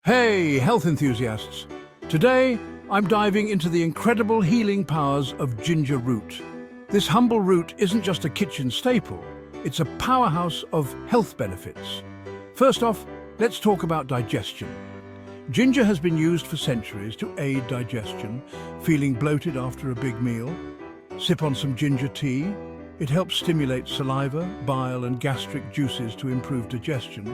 Hey, health enthusiasts! Today, I'm diving into the incredible healing powers of ginger root. This humble root isn't just a kitchen staple, it's a powerhouse of health benefits. First off, let's talk about digestion. Ginger has been used for centuries to aid digestion. Feeling bloated after a big meal? Sip on some ginger tea. It helps stimulate saliva, bile and gastric juices to improve digestion.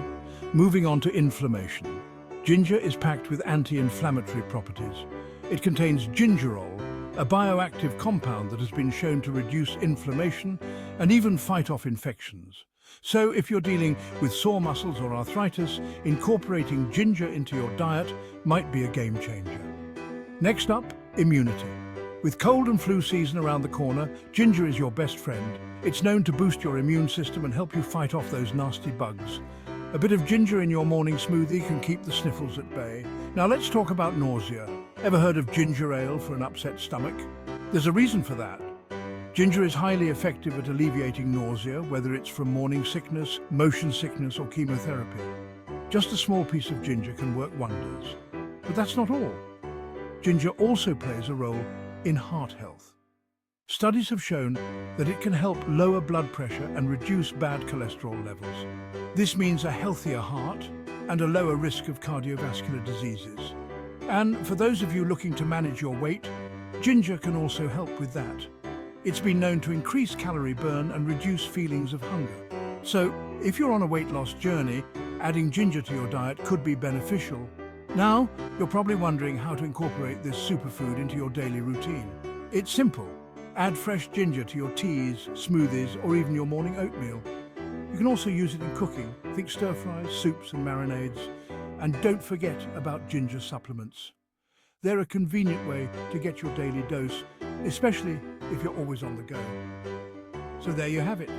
Moving on to inflammation. Ginger is packed with anti-inflammatory properties. It contains gingerol, a bioactive compound that has been shown to reduce inflammation and even fight off infections. So if you're dealing with sore muscles or arthritis, incorporating ginger into your diet might be a game changer. Next up, immunity. With cold and flu season around the corner, ginger is your best friend. It's known to boost your immune system and help you fight off those nasty bugs. A bit of ginger in your morning smoothie can keep the sniffles at bay. Now let's talk about nausea. Ever heard of ginger ale for an upset stomach? There's a reason for that. Ginger is highly effective at alleviating nausea, whether it's from morning sickness, motion sickness or chemotherapy. Just a small piece of ginger can work wonders. But that's not all. Ginger also plays a role in heart health. Studies have shown that it can help lower blood pressure and reduce bad cholesterol levels. This means a healthier heart and a lower risk of cardiovascular diseases. And for those of you looking to manage your weight, ginger can also help with that. It's been known to increase calorie burn and reduce feelings of hunger. So, if you're on a weight loss journey, adding ginger to your diet could be beneficial. Now, you're probably wondering how to incorporate this superfood into your daily routine. It's simple. Add fresh ginger to your teas, smoothies, or even your morning oatmeal. You can also use it in cooking. Think stir-fries, soups and marinades. And don't forget about ginger supplements. They're a convenient way to get your daily dose, especially if you're always on the go. So there you have it.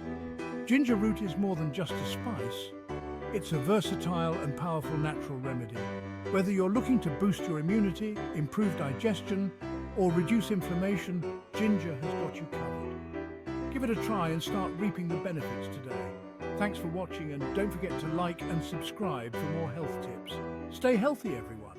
Ginger root is more than just a spice. It's a versatile and powerful natural remedy. Whether you're looking to boost your immunity, improve digestion, or reduce inflammation, ginger has got you covered. Give it a try and start reaping the benefits today. Thanks for watching, and don't forget to like and subscribe for more health tips. Stay healthy, everyone.